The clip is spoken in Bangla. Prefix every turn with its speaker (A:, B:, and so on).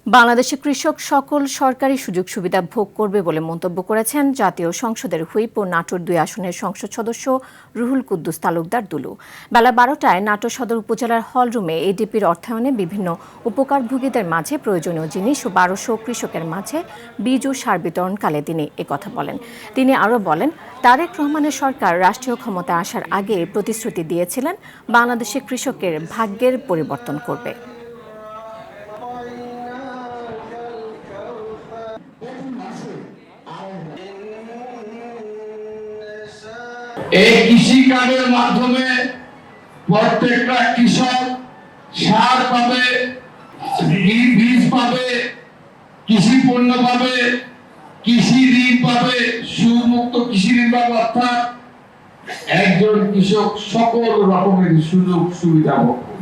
A: বাংলাদেশের কৃষক সকল সরকারি সুযোগ সুবিধা ভোগ করবে বলে মন্তব্য করেছেন জাতীয় সংসদের হুইপ ও নাটোর ২ আসনের সংসদ সদস্য রুহুল কুদ্দুস তালুকদার দুলু। বেলা ১২টায় নাটোর সদর উপজেলার হলরুমে এডিপির অর্থায়নে বিভিন্ন উপকারভোগীদের মাঝে প্রয়োজনীয় জিনিস ও ১২০০ কৃষকের মাঝে বীজ ও সার বিতরণকালে তিনি একথা বলেন। তিনি আরও বলেন, তারেক রহমানের সরকার রাষ্ট্রীয় ক্ষমতায় আসার আগে প্রতিশ্রুতি দিয়েছিলেন বাংলাদেশের কৃষকের ভাগ্যের পরিবর্তন করবে।
B: এই কৃষি কার্ডের মাধ্যমে প্রত্যেকটা কৃষক সার পাবে, বীজ পাবে, কৃষি পণ্য পাবে, কৃষি ঋণ পাবে, সুমুক্ত কৃষি ঋণ পাবে। অর্থাৎ একজন কৃষক সকল রকমের সুযোগ সুবিধা পাবে।